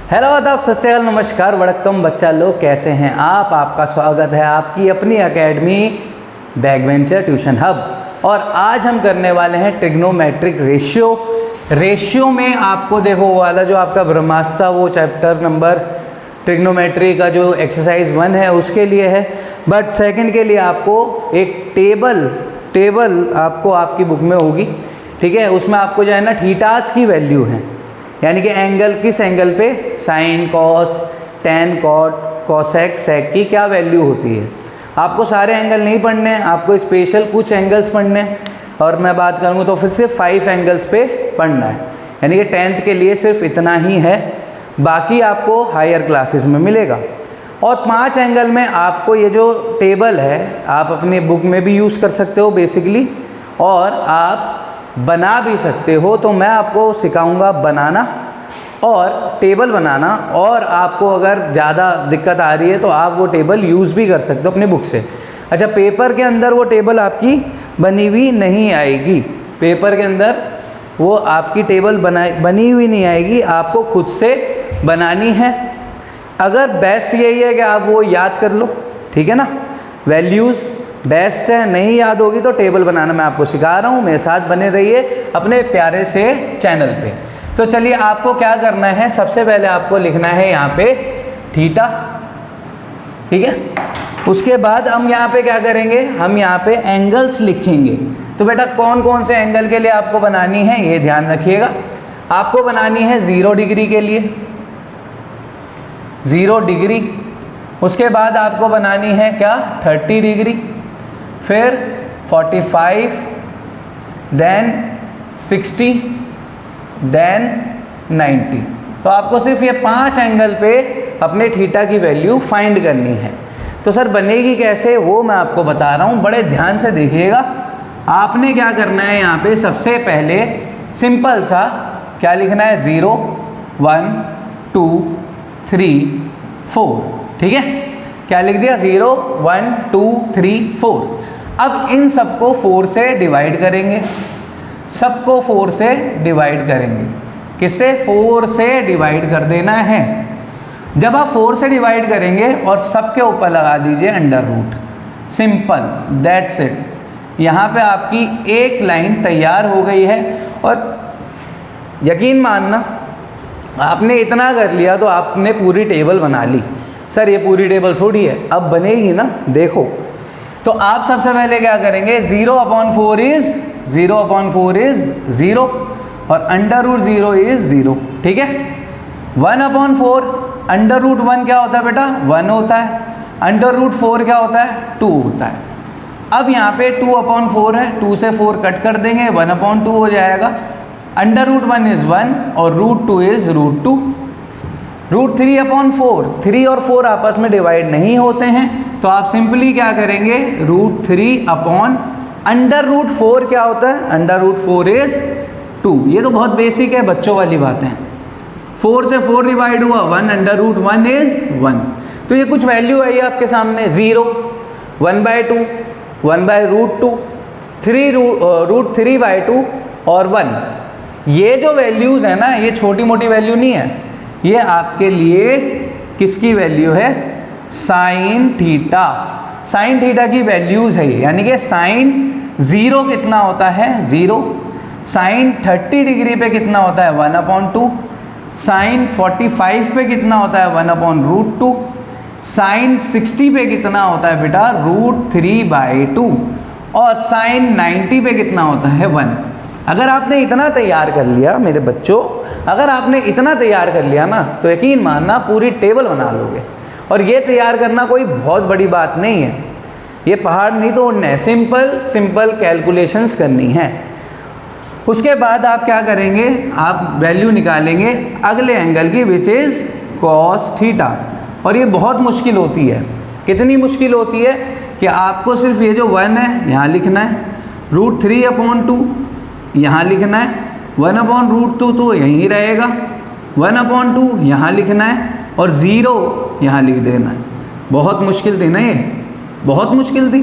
Hello आदाब, सत श्री अकाल, नमस्कार, वड़क्कम बच्चा लोग, कैसे हैं आप। आपका स्वागत है आपकी अपनी एकेडमी बैकवेंचर ट्यूशन हब। और आज हम करने वाले हैं ट्रिग्नोमेट्रिक रेशियो में आपको देखो वाला जो आपका ब्रह्मास्त्र था वो चैप्टर नंबर ट्रिग्नोमेट्री का जो एक्सरसाइज 1 है उसके लिए है। बट सेकंड के लिए आपको एक टेबल आपको आपकी बुक में होगी, ठीक है। उसमें आपको जो है ना थीटास की वैल्यू है, यानी कि एंगल किस एंगल पे sine, cos, tan, cot, cosec, sec की क्या वैल्यू होती है। आपको सारे एंगल नहीं पढ़ने हैं, आपको स्पेशल कुछ एंगल्स पढ़ने हैं। और मैं बात करूँगा तो फिर सिर्फ 5 एंगल्स पे पढ़ना है, यानी कि 10th के लिए सिर्फ इतना ही है, बाकी आपको हायर क्लासेस में मिलेगा। और 5 एंगल में आपको ये जो टेबल है आप अपनी बुक में भी यूज़ कर सकते हो बेसिकली, और आप बना भी सकते हो। तो मैं आपको सिखाऊंगा बनाना और टेबल बनाना, और आपको अगर ज़्यादा दिक्कत आ रही है तो आप वो टेबल यूज़ भी कर सकते हो अपनी बुक से। अच्छा, पेपर के अंदर वो टेबल आपकी बनी हुई नहीं आएगी, पेपर के अंदर वो आपकी टेबल बनी हुई नहीं आएगी, आपको खुद से बनानी है। अगर बेस्ट यही है कि आप वो याद कर लो, ठीक है ना, वैल्यूज़ बेस्ट है। नहीं याद होगी तो टेबल बनाना मैं आपको सिखा रहा हूँ, मेरे साथ बने रहिए अपने प्यारे से चैनल पे। तो चलिए, आपको क्या करना है, सबसे पहले आपको लिखना है यहाँ पे थीटा, ठीक है। उसके बाद हम यहाँ पे क्या करेंगे, हम यहाँ पे एंगल्स लिखेंगे। तो बेटा कौन कौन से एंगल के लिए आपको बनानी है ये ध्यान रखिएगा। आपको बनानी है 0 डिग्री के लिए 0 डिग्री, उसके बाद आपको बनानी है क्या 30 डिग्री, फिर 45, देन 60, देन 90। तो आपको सिर्फ ये 5 एंगल पे अपने थीटा की वैल्यू फाइंड करनी है। तो सर बनेगी कैसे वो मैं आपको बता रहा हूँ, बड़े ध्यान से देखिएगा। आपने क्या करना है, यहाँ पे सबसे पहले सिंपल सा क्या लिखना है, 0, 1, 2, 3, 4, ठीक है। क्या लिख दिया, 0, 1, 2, 3, 4। अब इन सबको 4 से डिवाइड करेंगे, सबको 4 से डिवाइड करेंगे। किससे, 4 से डिवाइड कर देना है। जब आप 4 से डिवाइड करेंगे और सबके ऊपर लगा दीजिए under root, simple, that's it. यहाँ पे आपकी एक लाइन तैयार हो गई है। और यकीन मानना, आपने इतना कर लिया तो आपने पूरी टेबल बना ली। सर ये पूरी टेबल थोड़ी है, अब बनेगी ना, देखो। तो आप सबसे पहले क्या करेंगे, 0/4 इज 0 और अंडर रूट 0 इज 0, ठीक है। 1/4 अंडर रूट 1 क्या होता है बेटा, 1 होता है। अंडर रूट 4 क्या होता है, 2 होता है। अब यहाँ पे 2/4 है, 2 से 4 कट कर देंगे, 1/2 हो जाएगा। अंडर रूट 1 इज़ 1 और रूट 2 इज़ रूट 2। रूट 3/4, 3 और 4 आपस में डिवाइड नहीं होते हैं, तो आप सिंपली क्या करेंगे, रूट 3 अंडर रूट 4 क्या होता है, अंडर रूट 4 इज 2। ये तो बहुत बेसिक है, बच्चों वाली बातें हैं। 4 से 4 डिवाइड हुआ, 1 अंडर रूट 1 इज 1। तो ये कुछ वैल्यू आई आपके सामने, 0, 1/2, 1/√2, 3 रूट 3/2 और 1। ये जो वैल्यूज़ है ना, ये छोटी मोटी वैल्यू नहीं है, ये आपके लिए किसकी वैल्यू है, साइन थीटा। साइन थीटा की वैल्यूज़ है ये, यानी कि साइन 0 कितना होता है, 0। साइन 30 डिग्री पे कितना होता है, 1/2। साइन 45 पे कितना होता है, 1/√2। साइन 60 पे कितना होता है बेटा, रूट 3/2। और साइन 90 पे कितना होता है, 1। अगर आपने इतना तैयार कर लिया मेरे बच्चों, अगर आपने इतना तैयार कर लिया ना, तो यकीन मानना पूरी टेबल बना लोगे। और ये तैयार करना कोई बहुत बड़ी बात नहीं है, ये पहाड़ नहीं तोड़ना है, सिंपल कैलकुलेशंस करनी है। उसके बाद आप क्या करेंगे, आप वैल्यू निकालेंगे अगले एंगल की, विच इज़ कॉस थीटा। और ये बहुत मुश्किल होती है। कितनी मुश्किल होती है कि आपको सिर्फ ये जो 1 है यहाँ लिखना है, रूट 3/2 यहाँ लिखना है, 1/√2 तो यहीं रहेगा, 1/2 यहाँ लिखना है और 0 यहाँ लिख देना है। बहुत मुश्किल थी ना ये, बहुत मुश्किल थी।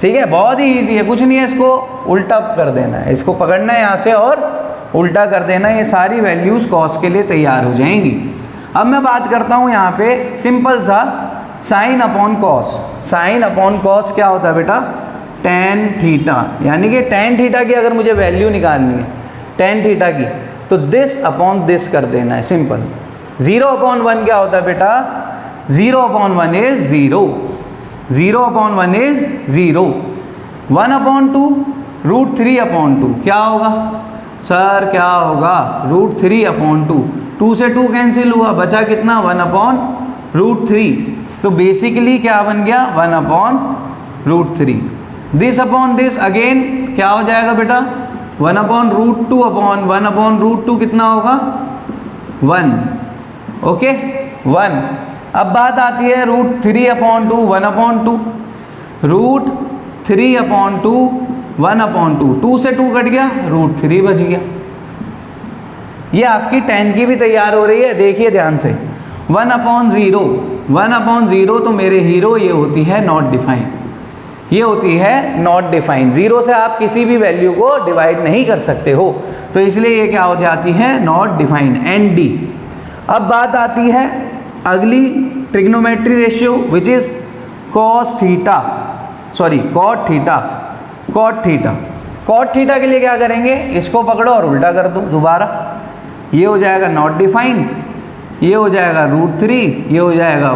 ठीक है, बहुत ही ईजी है, कुछ नहीं है, इसको उल्टा कर देना है, इसको पकड़ना है यहाँ से और उल्टा कर देना, ये सारी वैल्यूज़ कॉस के लिए तैयार हो जाएंगी। अब मैं बात करता हूँ यहाँ पे सिंपल सा sine upon cos. Sine upon cos क्या होता है बेटा? टेन थीटा, यानी कि टेन थीटा की अगर मुझे वैल्यू निकालनी है टेन थीटा की, तो दिस अपॉन दिस कर देना है, सिंपल। 0/1 क्या होता है बेटा? 0/1 इज 0, 0/1 इज 0। 1/2 √3/2 क्या होगा सर? क्या होगा? √3/2। 2 से 2 कैंसिल हुआ, बचा कितना? 1/√3। तो बेसिकली क्या बन गया? 1/√3। दिस अपॉन दिस अगेन क्या हो जाएगा बेटा? 1/√2 अपॉन 1/√2 कितना होगा? 1। ओके 1। अब बात आती है √3/2 1/2। √3/2 1/2, 2 से 2 कट गया, √3 बच गया। ये आपकी 10 की भी तैयार हो रही है, देखिए ध्यान से। 1/0, 1/0 तो मेरे हीरो ये होती है नॉट डिफाइन, ये होती है नॉट डिफाइन। 0 से आप किसी भी वैल्यू को डिवाइड नहीं कर सकते हो, तो इसलिए ये क्या हो जाती है? Not define, ND। अब बात आती है अगली trigonometry ratio which is cos theta, sorry cot theta. cot theta, cot theta के लिए क्या करेंगे? इसको पकड़ो और उल्टा कर दो दोबारा, ये हो जाएगा नॉट डिफाइन, ये हो जाएगा √3, ये हो जाएगा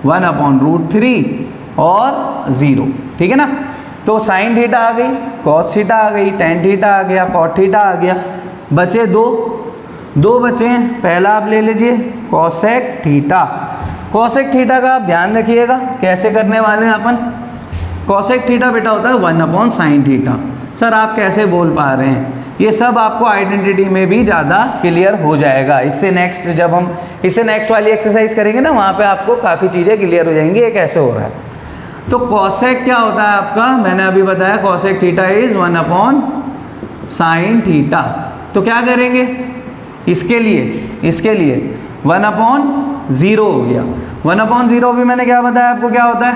1/√3 और 0, ठीक है ना। तो साइन थीटा आ गई, कॉस थीटा आ गई, टेन थीटा आ गया, कॉट थीटा आ गया। बचे दो बचे हैं। पहला आप ले लीजिए कॉसेक थीटा। कॉसेक थीटा का आप ध्यान रखिएगा, कैसे करने वाले हैं अपन। कॉसेक थीटा बेटा होता है 1/sin थीटा। सर आप कैसे बोल पा रहे हैं? ये सब आपको आइडेंटिटी में भी ज़्यादा क्लियर हो जाएगा। इससे नेक्स्ट जब हम इससे नेक्स्ट वाली एक्सरसाइज करेंगे ना, वहाँ पे आपको काफ़ी चीज़ें क्लियर हो जाएंगी ये कैसे हो रहा है। तो कॉसेक क्या होता है आपका? मैंने अभी बताया कॉसेक थीटा इज़ 1/sin थीटा। तो क्या करेंगे इसके लिए 1/0 हो गया। 1/0 भी मैंने क्या बताया आपको क्या होता है?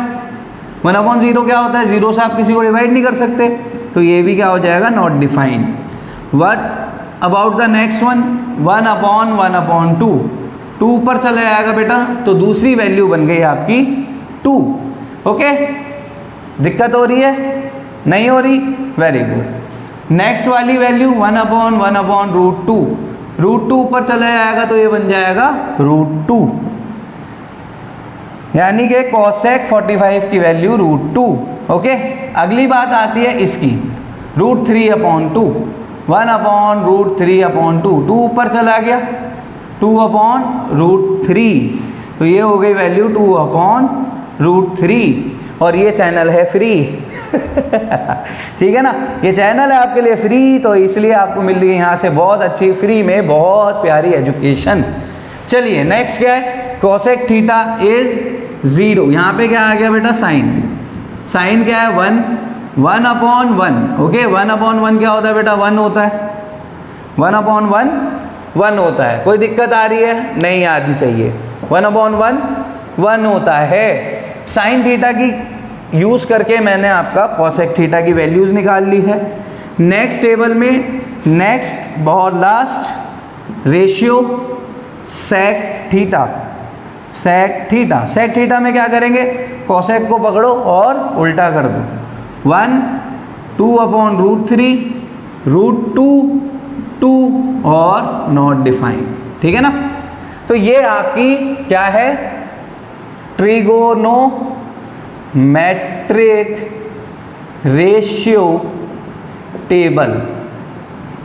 1/0 क्या होता है? 0 से आप किसी को डिवाइड नहीं कर सकते, तो ये भी क्या हो जाएगा? Not define. What about the next one? 1/1/2। 2 ऊपर चला जाएगा बेटा, तो दूसरी वैल्यू बन गई आपकी 2। ओके, दिक्कत हो रही है? नहीं हो रही? Very good. नेक्स्ट वाली वैल्यू 1/1/√2। √2 ऊपर चला जाएगा तो ये बन जाएगा √2, यानी कि कॉसेक 45 की वैल्यू √2। ओके, अगली बात आती है इसकी √3/2। 1/√3/2, 2 ऊपर चला गया, 2/√3, तो ये हो गई वैल्यू 2/√3। और ये चैनल है फ्री ठीक है ना, ये चैनल है आपके लिए फ्री, तो इसलिए आपको मिल रही है यहाँ से बहुत अच्छी फ्री में बहुत प्यारी एजुकेशन। चलिए नेक्स्ट क्या है? Cosec theta is 0। यहाँ पे क्या आ गया बेटा? साइन क्या है? 1/1। ओके, 1/1 क्या होता है बेटा? 1 होता है। 1/1 1 होता है। कोई दिक्कत आ रही है? नहीं आनी चाहिए। 1/1 1 होता है। साइन थीटा की यूज़ करके मैंने आपका कॉसेक थीटा की वैल्यूज़ निकाल ली है। नेक्स्ट टेबल में नेक्स्ट बहुत last ratio sec theta. Sec theta में क्या करेंगे? कॉसेक को पकड़ो और उल्टा कर दो। 1 2/√3 √2 2 और नॉट डिफाइन, ठीक है ना। तो ये आपकी क्या है? Trigonometric ratio table.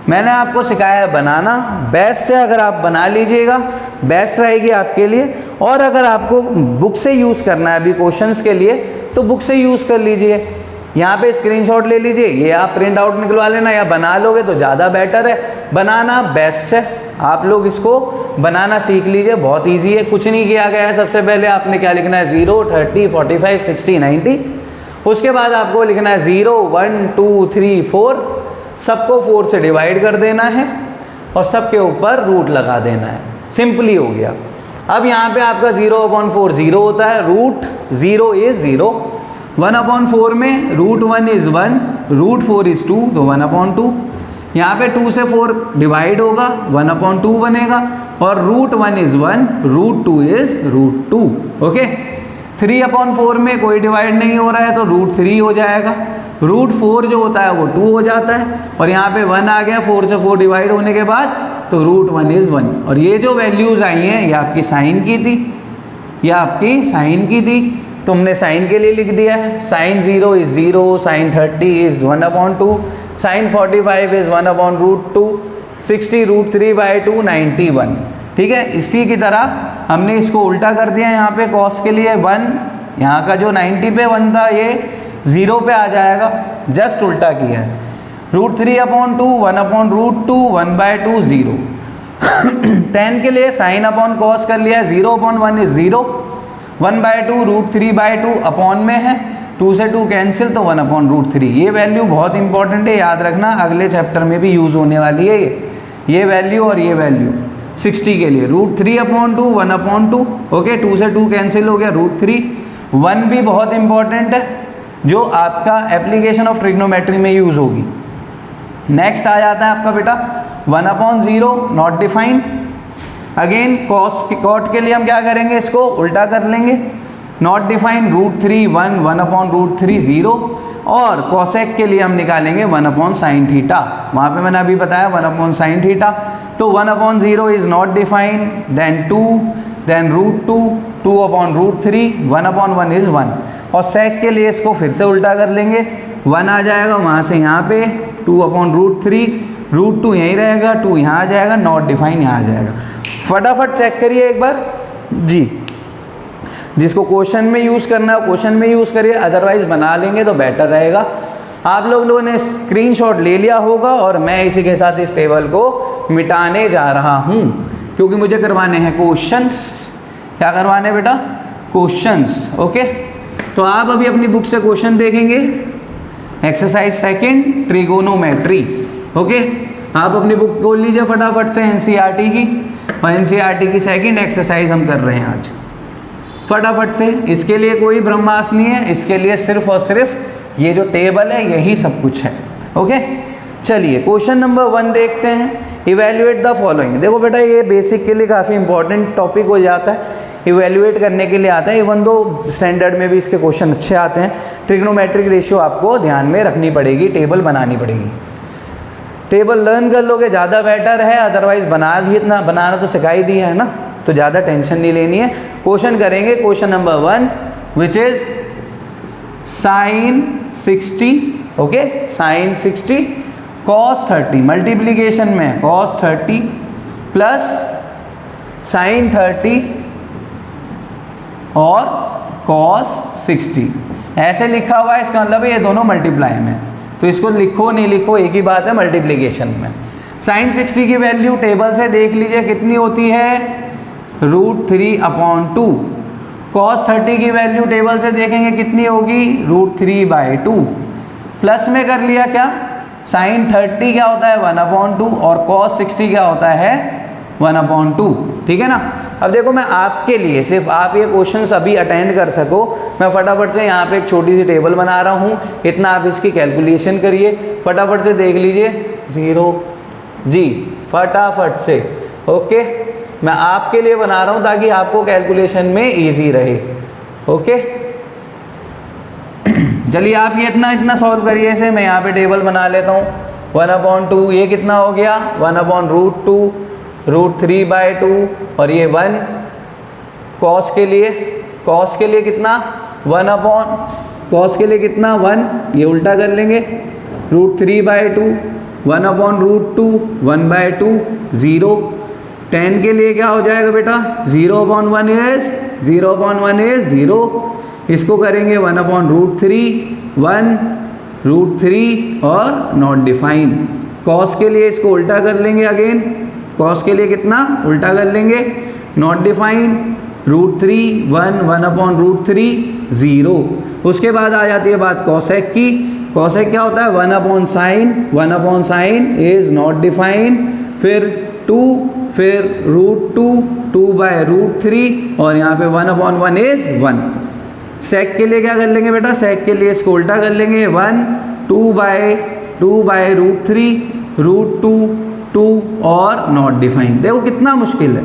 मैंने आपको सिखाया है बनाना, बेस्ट है अगर आप बना लीजिएगा, बेस्ट रहेगी आपके लिए। और अगर आपको बुक से यूज़ करना है अभी क्वेश्चंस के लिए, तो बुक से यूज़ कर लीजिए। यहाँ पे स्क्रीनशॉट ले लीजिए, ये आप प्रिंट आउट निकलवा लेना, या बना लोगे तो ज़्यादा बेटर है। बनाना बेस्ट है, आप लोग इसको बनाना सीख लीजिए, बहुत इजी है। कुछ नहीं किया गया है। सबसे पहले आपने क्या लिखना है? 0 30 45 60 90। उसके बाद आपको लिखना है 0 1 2 3 4, सबको 4 से डिवाइड कर देना है और सबके ऊपर रूट लगा देना है। सिंपली हो गया। अब यहाँ पे आपका 0/4 0 होता है, √0 इज़ 0। 1/4 में √1 इज़ 1, √4 इज़ 2, तो 1/2। यहाँ पे 2 से 4 डिवाइड होगा, 1/2 बनेगा, और √1 इज 1, √2 इज √2। ओके, 3/4 में कोई डिवाइड नहीं हो रहा है तो √3 हो जाएगा, √4 जो होता है वो 2 हो जाता है, और यहाँ पे 1 आ गया 4 से 4 डिवाइड होने के बाद, तो √1 इज 1। और ये जो वैल्यूज़ आई हैं ये आपकी साइन की थी, ये आपकी साइन की थी, तो हमने साइन के लिए लिख दिया है। Sine 0 is 0, sine 30 is 1/2, sine 45 is 1/√2, 60 √3/2 91। ठीक है, इसी की तरह हमने इसको उल्टा कर दिया, यहाँ पे कॉस के लिए 1, यहाँ का जो 90 पे 1 था ये 0 पे आ जाएगा, जस्ट उल्टा किया है। √3/2 1/√2 1/2 0। tan के लिए साइन अपॉन कॉस कर लिया, 0/1 इज 0, 1/2 √3/2 अपॉन में है, 2 से 2 कैंसिल, तो 1/√3। ये वैल्यू बहुत इंपॉर्टेंट है, याद रखना, अगले चैप्टर में भी यूज़ होने वाली है ये वैल्यू और ये वैल्यू। 60 के लिए √3/2 1/2, ओके, 2 से 2 कैंसिल हो गया, √3। 1 भी बहुत इंपॉर्टेंट है, जो आपका एप्लीकेशन ऑफ ट्रिग्नोमेट्री में यूज़ होगी। नेक्स्ट आ जाता है आपका बेटा 1/0 नॉट डिफाइंड। अगेन कॉट के लिए हम क्या करेंगे, इसको उल्टा कर लेंगे, नॉट डिफाइंड √3 1 1/√3 0, और कॉसेक के लिए हम निकालेंगे 1/sin थीटा। वहाँ पे मैंने अभी बताया 1/sin थीटा, तो 1/0 is not defined, then 2, then √2 2/√3, 1/1 is 1। और सेक के लिए इसको फिर से उल्टा कर लेंगे, 1 आ जाएगा वहाँ से यहाँ पे, 2/√3, √2 यहीं रहेगा, 2 यहाँ आ जाएगा, नॉट डिफाइन यहाँ आ जाएगा। फटाफट चेक करिए एक बार जी, जिसको क्वेश्चन में यूज़ करना है क्वेश्चन में यूज़ करिए, अदरवाइज बना लेंगे तो बेटर रहेगा। आप लोगों ने स्क्रीनशॉट ले लिया होगा, और मैं इसी के साथ इस टेबल को मिटाने जा रहा हूँ, क्योंकि मुझे करवाने हैं क्वेश्चंस। क्या करवाने बेटा? क्वेश्चंस। ओके, तो आप अभी अपनी बुक से क्वेश्चन देखेंगे, एक्सरसाइज सेकंड ट्रिगोनोमेट्री। ओके, आप अपनी बुक खोल लीजिए फटाफट से एनसीईआरटी की, और एनसीईआरटी की सेकंड एक्सरसाइज हम कर रहे हैं आज फटाफट से। इसके लिए कोई ब्रह्मास्त्र नहीं है, इसके लिए सिर्फ और सिर्फ ये जो टेबल है यही सब कुछ है। ओके, चलिए क्वेश्चन नंबर 1 देखते हैं। Evaluate the following. देखो बेटा, ये बेसिक के लिए काफ़ी इंपॉर्टेंट टॉपिक हो जाता है, इवेल्युएट करने के लिए आता है, इवन दो स्टैंडर्ड में भी इसके क्वेश्चन अच्छे आते हैं। ट्रिग्नोमेट्रिक रेशियो आपको ध्यान में रखनी पड़ेगी, टेबल बनानी पड़ेगी। टेबल लर्न कर लोगे ज़्यादा बेटर है, अदरवाइज बनाना तो सिखाई दिया है ना, तो ज़्यादा टेंशन नहीं लेनी है। क्वेश्चन करेंगे, question number 1 which is sin 60, okay, sin 60 cos 30, multiplication में cos 30 प्लस sin 30 और cos 60 ऐसे लिखा हुआ है, इसका मतलब है ये दोनों मल्टीप्लाई में, तो इसको लिखो नहीं लिखो एक ही बात है, मल्टीप्लीकेशन में। sin 60 की वैल्यू टेबल से देख लीजिए कितनी होती है, √3/2। cos 30 की वैल्यू टेबल से देखेंगे कितनी होगी, √3/2। प्लस में कर लिया क्या, sin 30 क्या होता है 1/2, और cos 60 क्या होता है 1/2। ठीक है ना। अब देखो, मैं आपके लिए सिर्फ आप ये क्वेश्चंस अभी अटेंड कर सको, मैं फटाफट से यहाँ पे एक छोटी सी टेबल बना रहा हूँ, इतना आप इसकी कैलकुलेशन करिए, फटाफट से देख लीजिए 0 जी, फटाफट से। ओके, मैं आपके लिए बना रहा हूँ ताकि आपको कैलकुलेशन में इजी रहे। ओके, चलिए आप ये इतना सॉल्व करिए इसे, मैं यहाँ पे टेबल बना लेता हूँ। 1/2 ये कितना हो गया, 1/√2 √3/2, और ये 1 cos के लिए कितना 1 के लिए कितना 1, ये उल्टा कर लेंगे, √3/2 1/√2 1/2 0। tan के लिए क्या हो जाएगा बेटा, 0/1 इज 0, इसको करेंगे 1/√3 1 √3 और नॉट डिफाइन। cos के लिए इसको उल्टा कर लेंगे, अगेन cos के लिए कितना उल्टा कर लेंगे, नॉट डिफाइन √3 1 1/√3 0। उसके बाद आ जाती है बात cosec की। cosec क्या होता है 1/sin इज नॉट डिफाइंड, फिर 2, फिर √2 2/√3, और यहाँ पे 1/1 इज 1। sec के लिए क्या कर लेंगे बेटा, sec के लिए इसको उल्टा कर लेंगे, 1 2/√3 रूट 2, 2 और नॉट डिफाइन। देखो कितना मुश्किल है,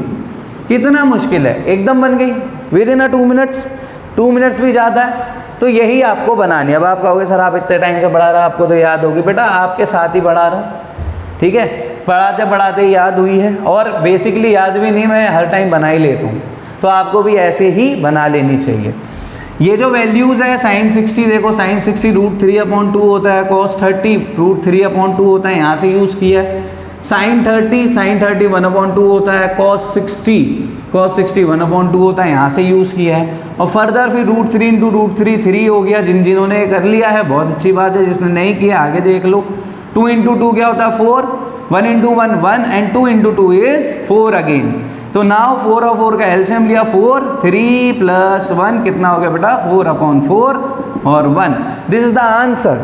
कितना मुश्किल है, एकदम बन गई विद इन 2 मिनट्स। 2 मिनट्स भी ज़्यादा है, तो यही आपको बनानी है। अब आप कहोगे सर आप इतने टाइम से पढ़ा रहे हैं, आपको तो याद होगी। बेटा आपके साथ ही पढ़ा रहा हूँ, ठीक है, पढ़ाते पढ़ाते ही याद हुई है, और बेसिकली याद भी नहीं, मैं हर टाइम बना ही लेता हूँ, तो आपको भी ऐसे ही बना लेनी चाहिए। ये जो वैल्यूज़ है साइन 60, देखो साइन 60 रूट 3/2 होता है, कॉस 30 रूट 3/2 होता है, यहाँ से यूज़ किया है। साइन 30 1/2 होता है, कॉस 60 1/2 होता है, यहाँ से यूज़ किया है। और फर्दर फिर रूट 3 इंटू रूट 3 हो गया। जिन्होंने कर लिया है बहुत अच्छी बात है, जिसने नहीं किया आगे देख लो। 2 इंटू 2 क्या होता है 4, 1 into 1 1 and 2 into 2 is 4 again. तो नाउ 4 और 4 का एलसीएम लिया 4, 3 प्लस 1 कितना हो गया बेटा 4/4 और 1। This is the answer.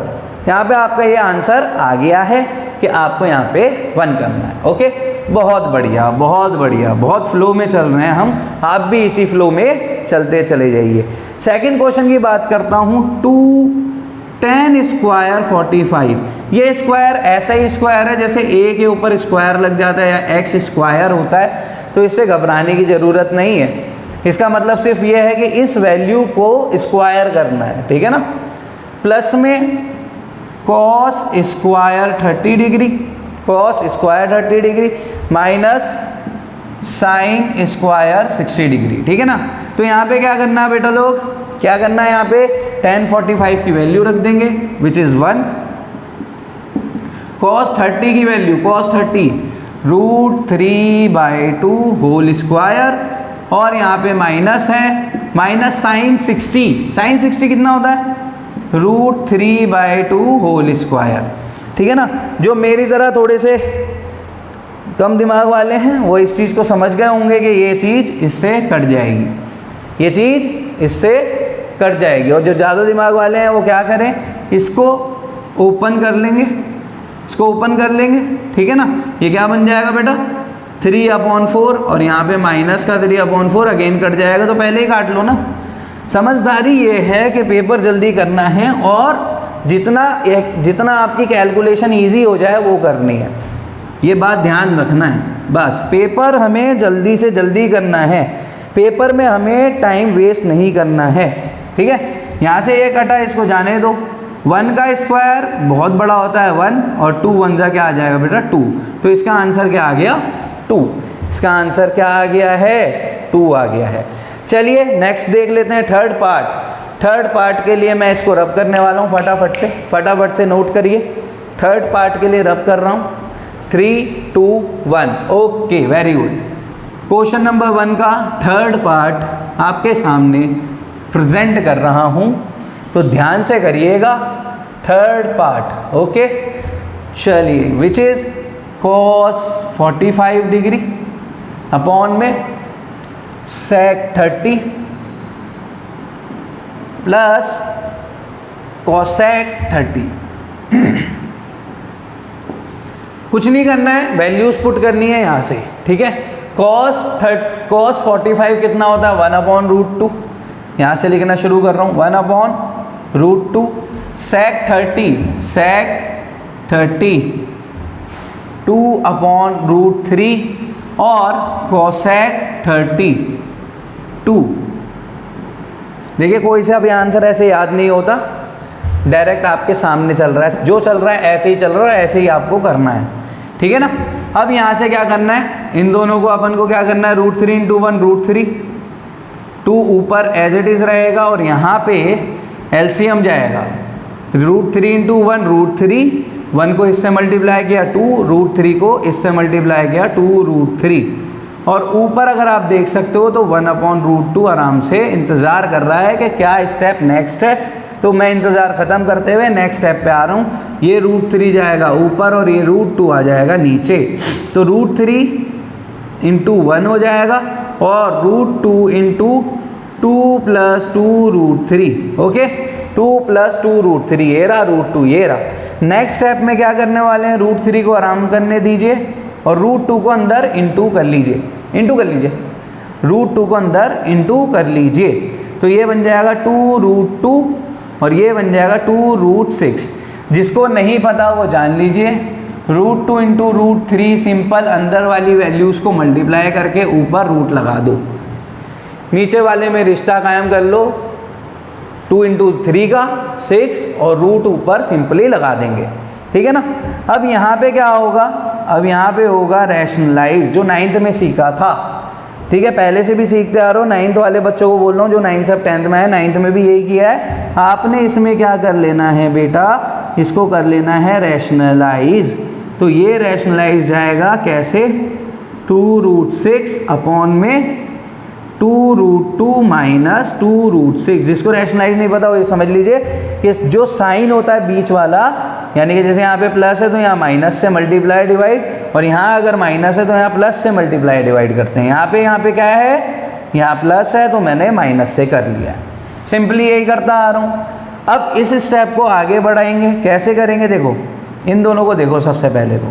यहाँ पे आपका ये आंसर आ गया है कि आपको यहाँ पे 1 करना है। ओके, बहुत बढ़िया, बहुत बढ़िया, बहुत फ्लो में चल रहे हैं हम, आप भी इसी फ्लो में चलते चले जाइए। सेकंड क्वेश्चन की बात करता हूँ। 2tan स्क्वायर 45, ये स्क्वायर ऐसा ही स्क्वायर है जैसे a के ऊपर स्क्वायर लग जाता है या x स्क्वायर होता है, तो इससे घबराने की ज़रूरत नहीं है। इसका मतलब सिर्फ ये है कि इस वैल्यू को स्क्वायर करना है, ठीक है ना। प्लस में cos square 30 degree, cos square 30 degree minus sine square 60 degree, ठीक है ना। तो यहाँ पे क्या करना है बेटा लोग, क्या करना है, यहाँ पे tan 45 की वैल्यू रख देंगे विच इज़ 1, cos 30 की value cos 30 root 3/2 whole square, और यहाँ पे माइनस है, माइनस साइन 60 कितना होता है रूट 3/2 होल स्क्वायर, ठीक है ना। जो मेरी तरह थोड़े से कम दिमाग वाले हैं वो इस चीज़ को समझ गए होंगे कि ये चीज़ इससे कट जाएगी, ये चीज़ इससे कट जाएगी। और जो ज़्यादा दिमाग वाले हैं वो क्या करें, इसको ओपन कर लेंगे, इसको ओपन कर लेंगे, ठीक है ना। ये क्या बन जाएगा बेटा 3/4, और यहाँ पे माइनस का 3/4 अगेन कट जाएगा, तो पहले ही काट लो ना। समझदारी ये है कि पेपर जल्दी करना है और जितना आपकी कैलकुलेशन इजी हो जाए वो करनी है, ये बात ध्यान रखना है। बस पेपर हमें जल्दी से जल्दी करना है, पेपर में हमें टाइम वेस्ट नहीं करना है, ठीक है। यहाँ से ये कटा, इसको जाने दो। 1 का स्क्वायर बहुत बड़ा होता है 1, और 2 1 जा क्या आ जाएगा बेटा 2, तो इसका आंसर क्या आ गया 2, इसका आंसर क्या आ गया है 2 आ गया है। चलिए नेक्स्ट देख लेते हैं थर्ड पार्ट। थर्ड पार्ट के लिए मैं इसको रब करने वाला हूँ, फटाफट से नोट करिए। थर्ड पार्ट के लिए रब कर रहा हूँ 3 2 1। Okay, very good. Question number 1 का थर्ड पार्ट आपके सामने प्रेजेंट कर रहा हूँ, तो ध्यान से करिएगा। थर्ड पार्ट, ओके, चलिए, which is cos 45 degree upon में sec 30 प्लस cosec 30। कुछ नहीं करना है, वैल्यूज पुट करनी है यहाँ से, ठीक है। cos 45 कितना होता है 1/√2, यहाँ से लिखना शुरू कर रहा हूँ 1/√2। sec 30 2/√3 और cosec 30 2। देखिए कोई से अभी आंसर ऐसे याद नहीं होता, डायरेक्ट आपके सामने चल रहा है, जो चल रहा है ऐसे ही चल रहा है, ऐसे ही आपको करना है, ठीक है ना। अब यहाँ से क्या करना है, इन दोनों को अपन को क्या करना है, √3 × 1 √3, 2 ऊपर एज इट इज़ रहेगा और यहाँ पे एलसीएम जाएगा। √3 × 1 √3, 1 को इससे मल्टीप्लाई किया 2, √3 को इससे मल्टीप्लाई किया 2√3, और ऊपर अगर आप देख सकते हो तो 1/√2 आराम से इंतज़ार कर रहा है कि क्या स्टेप नेक्स्ट है। तो मैं इंतज़ार ख़त्म करते हुए नेक्स्ट स्टेप पे आ रहा हूँ। ये √3 जाएगा ऊपर और ये √2 आ जाएगा नीचे, तो √3 × 1 हो जाएगा और √2 × 2 + 2√3, ओके, 2 + 2√3, ये रहा √2, ये रहा। नेक्स्ट स्टेप में क्या करने वाले हैं, √3 को आराम करने दीजिए और √2 को अंदर इंटू कर लीजिए, √2 को अंदर इंटू कर लीजिए, तो ये बन जाएगा 2√2 और ये बन जाएगा 2√6। जिसको नहीं पता वो जान लीजिए, √2 इंटू √3 सिंपल अंदर वाली वैल्यूज़ को मल्टीप्लाई करके ऊपर रूट लगा दो, नीचे वाले में रिश्ता कायम कर लो, 2 इंटू 3 का 6 और रूट ऊपर सिंपली लगा देंगे, ठीक है ना। अब यहाँ पे क्या होगा, अब यहाँ पे होगा रैशनलाइज, जो 9th में सीखा था, ठीक है, पहले से भी सीखते आ रहे हो। 9th वाले बच्चों को बोल रहा हूँ जो 9th से 10th में है, 9th में भी यही किया है आपने। इसमें क्या कर लेना है बेटा, इसको कर लेना है रैशनलाइज। तो ये रैशनलाइज जाएगा कैसे, 2√6 अपॉन में 2√2 माइनस 2√6। जिसको रैशनलाइज नहीं पता वो ये समझ लीजिए कि जो साइन होता है बीच वाला, यानी कि जैसे यहाँ पे प्लस है तो यहाँ माइनस से मल्टीप्लाई डिवाइड, और यहाँ अगर माइनस है तो यहाँ प्लस से मल्टीप्लाई डिवाइड करते हैं। यहाँ पे क्या है, यहाँ प्लस है तो मैंने माइनस से कर लिया, सिंपली यही करता आ रहा हूँ। अब इस स्टेप को आगे बढ़ाएंगे, कैसे करेंगे, देखो इन दोनों को देखो। सबसे पहले तो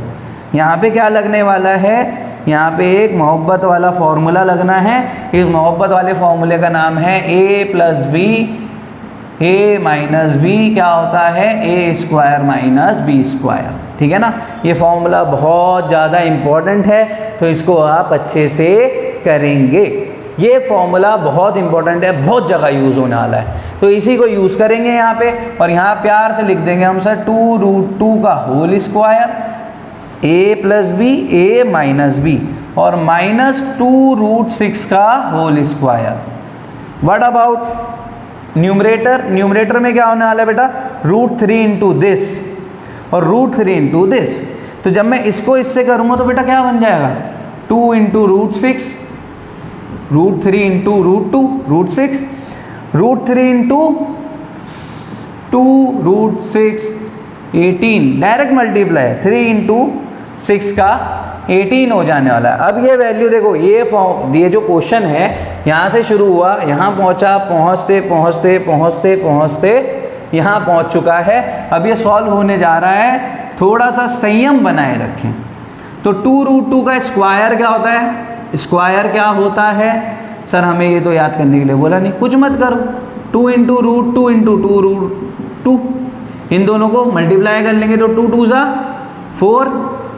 यहाँ पे क्या लगने वाला है, यहाँ पे एक मोहब्बत वाला फॉर्मूला लगना है। इस मोहब्बत वाले फॉर्मूले का नाम है a plus b, a minus b क्या होता है, a square minus b square, ठीक है ना। ये फॉर्मूला बहुत ज़्यादा इम्पोर्टेंट है, तो इसको आप अच्छे से करेंगे। ये फॉर्मूला बहुत इंपॉर्टेंट है, बहुत जगह यूज़ होने वाला है, तो इसी को यूज़ करेंगे यहाँ पे। और यहाँ प्यार से लिख देंगे हम सर 2√2 का whole square, a plus b, a minus b, और माइनस 2√6 का whole square. What about numerator, numerator में क्या होने वाला है बेटा, √3 इंटू दिस और √3 इंटू दिस। तो जब मैं इसको इससे करूँगा तो बेटा क्या बन जाएगा, 2 into √6, √3 into √2, √6, √3 into 2√6 18, direct multiply 3 into 6 का 18 हो जाने वाला है। अब ये वैल्यू देखो, ये जो क्वेश्चन है यहाँ से शुरू हुआ, यहाँ पहुँचा, पहुँचते पहुँचते पहुँचते पहुँचते यहाँ पहुँच चुका है। अब ये सॉल्व होने जा रहा है, थोड़ा सा संयम बनाए रखें। तो 2√2 का स्क्वायर क्या होता है, स्क्वायर क्या होता है सर, हमें ये तो याद करने के लिए बोला नहीं, कुछ मत करो, 2 इंटू √2 इंटू 2√2, इन दोनों को मल्टीप्लाई कर लेंगे तो 2 2 ज़ा 4,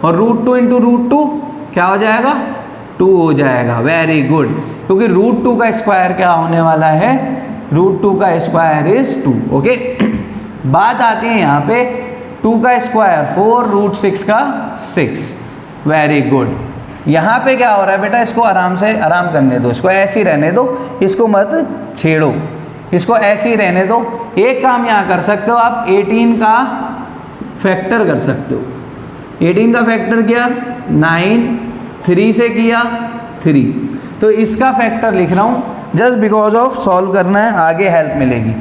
और √2 इंटू √2 क्या हो जाएगा, 2 हो जाएगा। वेरी गुड, क्योंकि √2 का स्क्वायर क्या होने वाला है, √2 का स्क्वायर इज 2। ओके, बात आती है यहाँ पे 2 का स्क्वायर 4, √6 का 6। वेरी गुड, यहाँ पे क्या हो रहा है बेटा, इसको आराम से आराम करने दो, इसको ऐसे ही रहने दो, इसको मत छेड़ो, इसको ऐसे ही रहने दो। एक काम यहाँ कर सकते हो आप, 18 का फैक्टर कर सकते हो। 18 का फैक्टर किया 9, 3 से किया 3, तो इसका फैक्टर लिख रहा हूँ जस्ट बिकॉज ऑफ सॉल्व करना है, आगे हेल्प मिलेगी।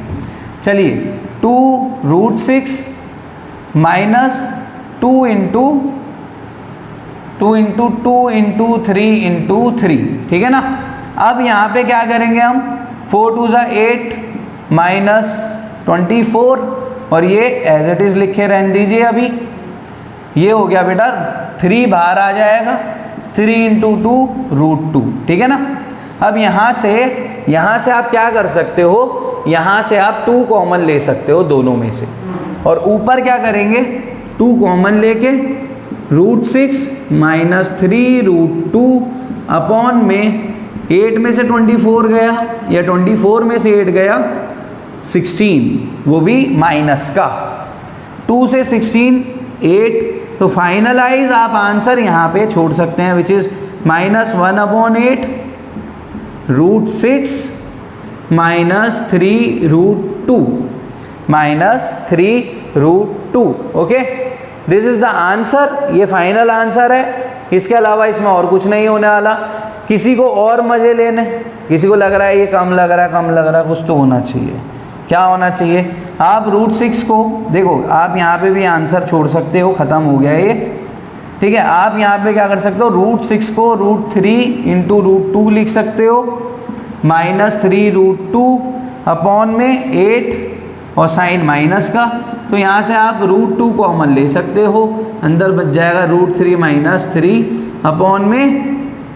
चलिए 2√6 minus 2 into 2 into 2 into 3 into 3, ठीक है ना। अब यहाँ पे क्या करेंगे हम, 4 2 ज़ा 8 माइनस 24, और ये एज इट इज़ लिखे रहने दीजिए। अभी ये हो गया बेटा, 3 बाहर आ जाएगा, 3 इंटू 2 √2, ठीक है ना। अब यहाँ से आप क्या कर सकते हो, यहाँ से आप 2 कॉमन ले सकते हो दोनों में से, और ऊपर क्या करेंगे, 2 कॉमन लेके √6 माइनस 3√2 अपॉन में 8 में से 24 गया, या 24 में से 8 गया 16, वो भी माइनस का, 2 से 16 8, तो फाइनलाइज आप आंसर यहाँ पे छोड़ सकते हैं, which is -1/8 √6 minus 3√2 minus 3√2। Okay, this is the answer, ये फाइनल आंसर है। इसके अलावा इसमें और कुछ नहीं होने वाला। किसी को और मज़े लेने, किसी को लग रहा है ये कम लग रहा है, कुछ तो होना चाहिए। क्या होना चाहिए, आप √6 को देखो, आप यहाँ पे भी आंसर छोड़ सकते हो, ख़त्म हो गया ये, ठीक है। आप यहाँ पे क्या कर सकते हो, √6 को √3 इंटू √2 लिख सकते हो, माइनस 3√2 अपॉन में 8 और साइन माइनस का, तो यहाँ से आप √2 कॉमन ले सकते हो, अंदर बच जाएगा √3 माइनस 3 अपॉन में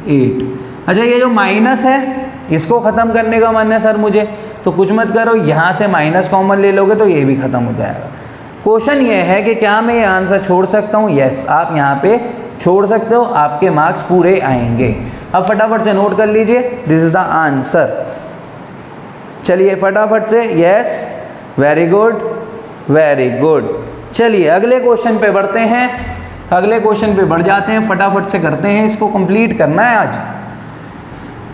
8। अच्छा, ये जो माइनस है इसको ख़त्म करने का मन है सर मुझे, तो कुछ मत करो, यहाँ से माइनस कॉमन ले लोगे तो ये भी ख़त्म हो जाएगा। क्वेश्चन ये है कि क्या मैं ये आंसर छोड़ सकता हूँ? यस, आप यहाँ पे छोड़ सकते हो, आपके मार्क्स पूरे आएंगे। अब फटाफट से नोट कर लीजिए, दिस इज द आंसर। चलिए फटाफट से, yes, very good, very good. चलिए अगले क्वेश्चन पे बढ़ते हैं, अगले क्वेश्चन पे बढ़ जाते हैं, फटाफट से करते हैं, इसको कंप्लीट करना है आज।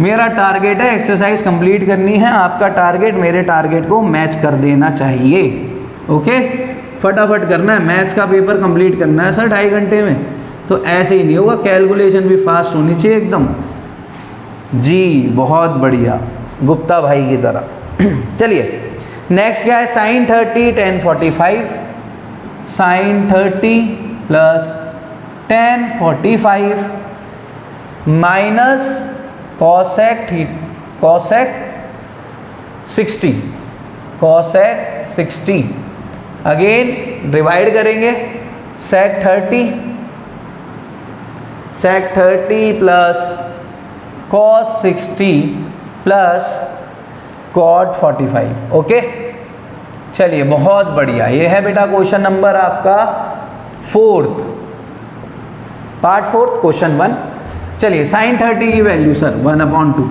मेरा टारगेट है एक्सरसाइज कंप्लीट करनी है, आपका टारगेट मेरे टारगेट को मैच कर देना चाहिए। ओके, फटाफट करना है, मैथ्स का पेपर कंप्लीट करना है सर 2.5 घंटे में, तो ऐसे ही नहीं होगा, कैलकुलेशन भी फास्ट होनी चाहिए एकदम। जी बहुत बढ़िया, गुप्ता भाई की तरह। चलिए नेक्स्ट क्या है? Sine 30 tan 45, sine 30 plus tan 45 minus cosec 60, cosec 60, again divide करेंगे, sec 30 plus cos 60 plus cot 45। Okay, चलिए बहुत बढ़िया, ये है बेटा क्वेश्चन नंबर आपका 4th, पार्ट 4 क्वेश्चन 1। चलिए साइन 30 की वैल्यू सर 1/2,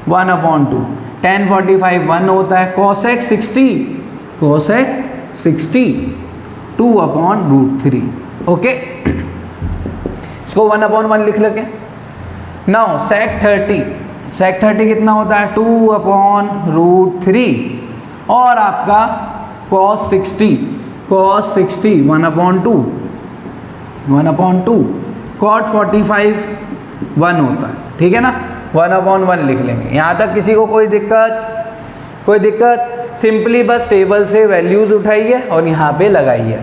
1/2, tan 45 1 होता है, कॉसेक 60 2/√3। ओके, इसको 1/1 लिख लगे। नाउ सेक 30 कितना होता है? 2/√3, और आपका cos 60 1/2, cot 45 1 होता है, ठीक है ना, 1/1 लिख लेंगे। यहाँ तक किसी को कोई दिक्कत? सिंपली बस टेबल से वैल्यूज़ उठाइए और यहाँ पे लगाइए।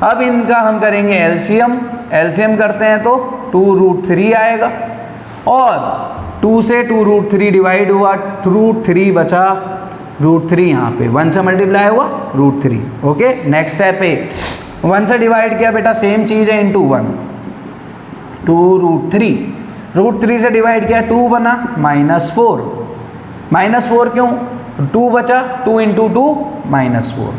अब इनका हम करेंगे एलसीएम करते हैं तो 2√3 आएगा, और 2 से 2√3 डिवाइड हुआ, √3 बचा, √3 यहाँ पे 1 से मल्टीप्लाई हुआ √3। ओके, नेक्स्ट स्टेप पे 1 से डिवाइड किया बेटा, सेम चीज़ है, इंटू 1, 2√3, √3 से डिवाइड किया 2 बना, -4 क्यों? 2 बचा, 2 × 2 -4।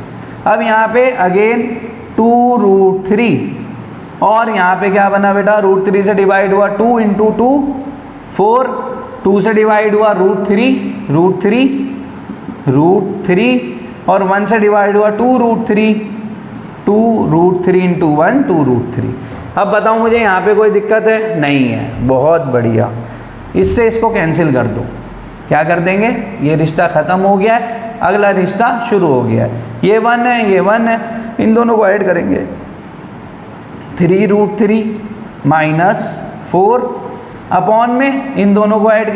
अब यहाँ पे अगेन 2√3, और यहाँ पे क्या बना बेटा? √3 से डिवाइड हुआ 2 × 2 4, 2 से डिवाइड हुआ √3, और 1 से डिवाइड हुआ 2√3 × 1 2√3। अब बताओ मुझे यहाँ पे कोई दिक्कत है? नहीं है, बहुत बढ़िया। इससे इसको कैंसिल कर दो, क्या कर देंगे? ये रिश्ता ख़त्म हो गया है, अगला रिश्ता शुरू हो गया है। ये 1 है, ये 1 है, इन दोनों को ऐड करेंगे, 3√3 -4 अपॉन में इन दोनों को ऐड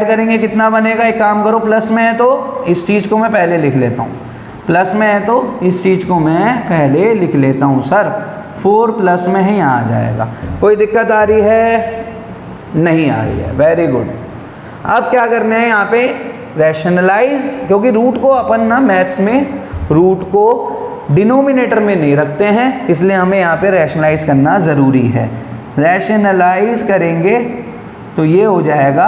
करेंगे, कितना बनेगा? एक काम करो, प्लस में है तो इस चीज़ को मैं पहले लिख लेता हूँ, प्लस में है तो इस चीज़ को मैं पहले लिख लेता हूँ सर, 4 प्लस में है, यहाँ आ जाएगा। कोई दिक्कत आ रही है? नहीं आ रही है, वेरी गुड। अब क्या करना है यहाँ पे? रैशनलाइज, क्योंकि रूट को अपन ना मैथ्स में रूट को डिनोमिनेटर में नहीं रखते हैं, इसलिए हमें यहाँ पे रैशनलाइज करना ज़रूरी है। रैशनलाइज करेंगे तो ये हो जाएगा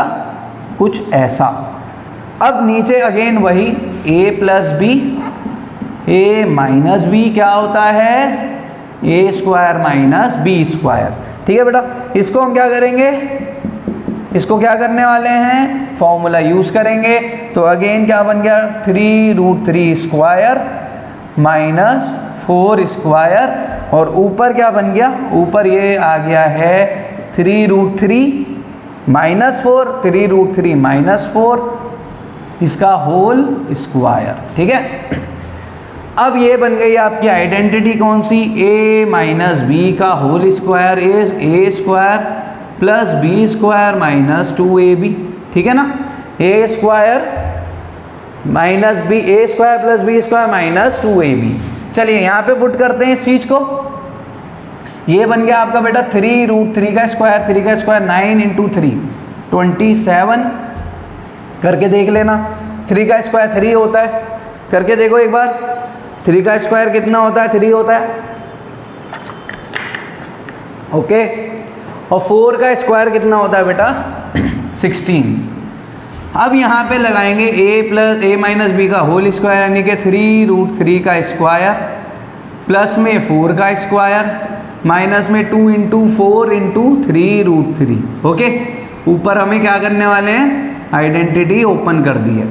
कुछ ऐसा। अब नीचे अगेन वही a + b, a - b क्या होता है? a² - b²। ठीक है बेटा, इसको हम क्या करेंगे? इसको क्या करने वाले हैं? फॉर्मूला यूज़ करेंगे। तो अगेन क्या बन गया? 3√3² -4², और ऊपर क्या बन गया? ऊपर ये आ गया है 3√3 -4, 3√3 -4, इसका होल स्क्वायर। ठीक है, अब ये बन गई आपकी आइडेंटिटी कौन सी? a - b का whole square is a² + b² - 2ab। ठीक है ना, a² - b, a² + b² - 2ab। चलिए यहाँ पे पुट करते हैं इस चीज़ को। ये बन गया आपका बेटा 3√3 का स्क्वायर, 3 का स्क्वायर 9 × 3 27। करके देख लेना, 3 का स्क्वायर 3 होता है, करके देखो एक बार। 3 का स्क्वायर कितना होता है? 3 होता है। ओके, और 4 का स्क्वायर कितना होता है बेटा? 16। अब यहाँ पे लगाएंगे a माइनस बी का होल स्क्वायर यानी कि 3√3 का स्क्वायर प्लस में 4 का स्क्वायर माइनस में 2 इंटू 4 इंटू 3√3। ओके, ऊपर हमें क्या करने वाले हैं, आइडेंटिटी ओपन कर दी है।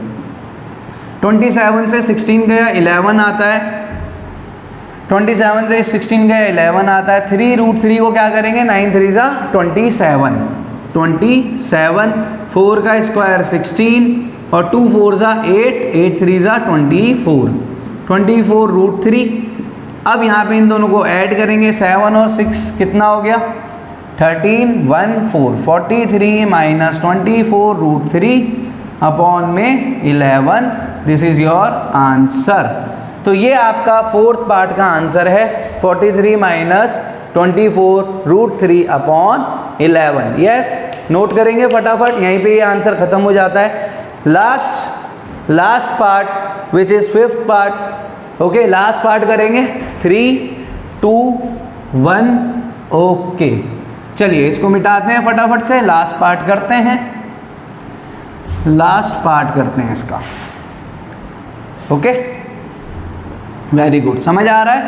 27 से 16 गया 11 आता है, 27 से 16 गया 11 आता है। 3√3 को क्या करेंगे, 9 3 जा 27, 4 का स्क्वायर 16 और 2 4 जा 8, 8 3 जा 24√3। अब यहाँ पे इन दोनों को ऐड करेंगे, 7 और 6 कितना हो गया 13, 1 4, 43 माइनस 24√3 अपॉन में 11। This is your answer. तो ये आपका फोर्थ पार्ट का आंसर है, 43 माइनस 24√3 अपॉन 11। यस, नोट करेंगे फटाफट, यहीं पे ये आंसर खत्म हो जाता है। Last part which is fifth part. Okay, last part करेंगे 3 2 1। ओके, चलिए इसको मिटाते हैं फटाफट से, लास्ट पार्ट करते हैं, लास्ट पार्ट करते हैं इसका। ओके, वेरी गुड, समझ आ रहा है,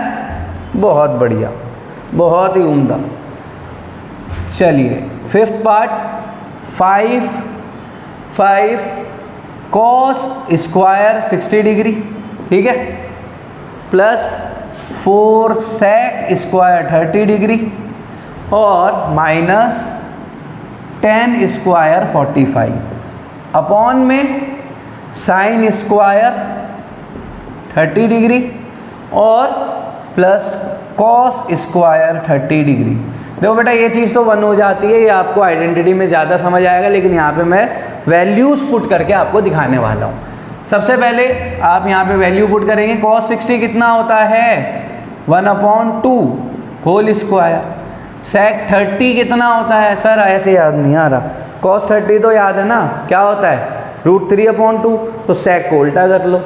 बहुत बढ़िया, बहुत ही उम्दा। चलिए fifth part, 5 cos square 60 degree, ठीक है, प्लस 4 सेक स्क्वायर 30 डिग्री और माइनस 10 स्क्वायर 45 अपॉन में साइन स्क्वायर 30 डिग्री और प्लस कॉस स्क्वायर 30 डिग्री। देखो बेटा, ये चीज़ तो 1 हो जाती है, ये आपको आइडेंटिटी में ज़्यादा समझ आएगा, लेकिन यहाँ पे मैं वैल्यूज़ पुट करके आपको दिखाने वाला हूँ। सबसे पहले आप यहाँ पे वैल्यू पुट करेंगे, कॉस 60 कितना होता है 1/2 होल स्क्वायर, सेक 30 कितना होता है, सर ऐसे याद नहीं आ रहा, कॉस 30 तो याद है ना, क्या होता है √3/2, तो सेक को उल्टा कर लो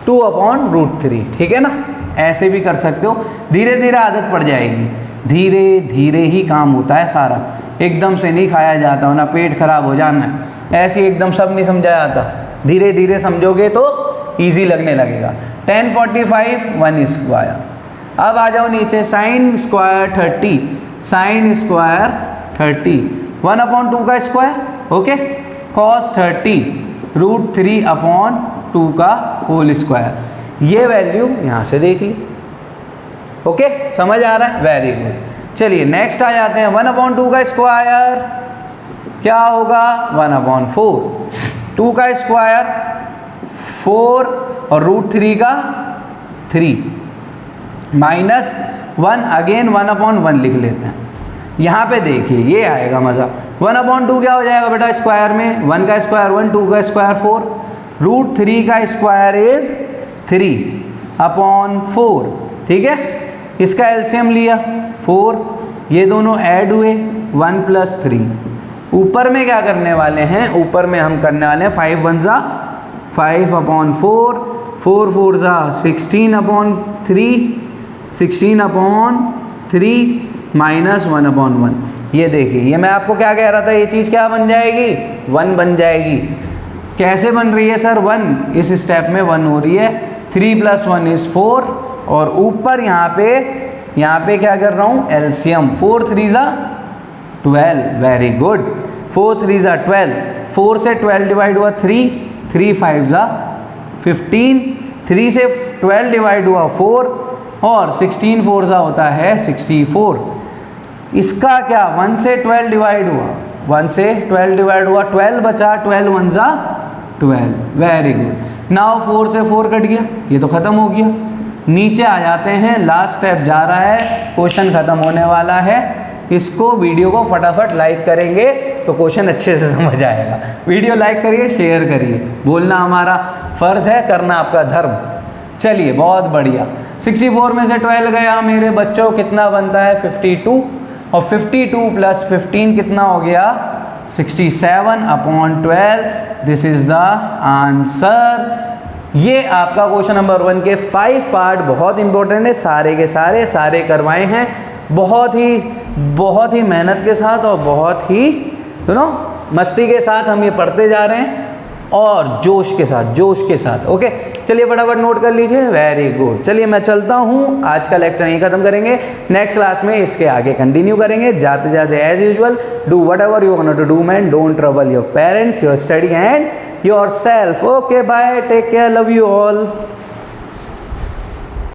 2/√3, ठीक है ना, ऐसे भी कर सकते हो। धीरे धीरे आदत पड़ जाएगी, धीरे धीरे ही काम होता है सारा, एकदम से नहीं खाया जाता, वरना पेट खराब हो जाना है, ऐसे एकदम सब नहीं समझा जाता, धीरे धीरे समझोगे तो इजी लगने लगेगा। 10 45 1 स्क्वायर। अब आ जाओ नीचे, साइन स्क्वायर 30, साइन स्क्वायर 30 1/2 का स्क्वायर, ओके, कॉस 30 √3/2 का होल स्क्वायर। ये वैल्यू यहाँ से देख ली, ओके, समझ आ रहा है, वेरी गुड। चलिए नेक्स्ट आ जाते हैं, 1/2 का स्क्वायर क्या होगा 1/4, 2 का स्क्वायर 4 और √3 का 3 माइनस 1, अगेन 1/1 लिख लेते हैं। यहाँ पे देखिए ये आएगा मज़ा, 1/2 क्या हो जाएगा बेटा स्क्वायर में, 1 का स्क्वायर 1, 2 का स्क्वायर 4, √3 का स्क्वायर इज 3/4, ठीक है, इसका एलसीएम लिया 4, ये दोनों ऐड हुए 1 + 3। ऊपर में क्या करने वाले हैं, ऊपर में हम करने वाले हैं 5 1 जा 5/4, 4 4 जा 16/3, 16/3 माइनस 1/1। ये देखिए, ये मैं आपको क्या कह रहा था, ये चीज़ क्या बन जाएगी 1 बन जाएगी। कैसे बन रही है सर 1, इस स्टेप में 1 हो रही है, 3 + 1 इज 4 और ऊपर यहाँ पे क्या कर रहा हूँ एलसीएम, 4 3 जा 12, वेरी गुड, 4 3 जा 12, 4 से 12 डिवाइड हुआ 3, 3 5 जा 15, 3 से 12 डिवाइड हुआ 4 और 16 4 जा होता है 64। इसका क्या 1 से 12 डिवाइड हुआ, 1 से 12 डिवाइड हुआ 12 बचा, 12 1 जा 12, वेरी गुड। नाउ 4 से 4 कट गया, ये तो ख़त्म हो गया। नीचे आ जाते हैं, लास्ट स्टेप जा रहा है, क्वेश्चन ख़त्म होने वाला है। इसको वीडियो को फटाफट लाइक करेंगे तो क्वेश्चन अच्छे से समझ आएगा। वीडियो लाइक करिए, शेयर करिए, बोलना हमारा फ़र्ज़ है, करना आपका धर्म। चलिए बहुत बढ़िया, 64 में से 12 गया मेरे बच्चों, कितना बनता है 52 और 52 + 15 कितना हो गया 67/12। This is the answer. ये आपका क्वेश्चन नंबर 1 के 5 पार्ट बहुत इंपॉर्टेंट है, सारे के सारे करवाए हैं, बहुत ही मेहनत के साथ और बहुत ही मस्ती के साथ हम ये पढ़ते जा रहे हैं। और जोश के साथ। ओके, चलिए फटाफट नोट कर लीजिए। Very good. चलिए मैं चलता हूँ, आज का लेक्चर यहीं खत्म करेंगे। नेक्स्ट क्लास में इसके आगे कंटिन्यू करेंगे। जाते जाते as usual do whatever you want to do man, don't trouble your parents, your study and your self. Okay bye, take care, love you all.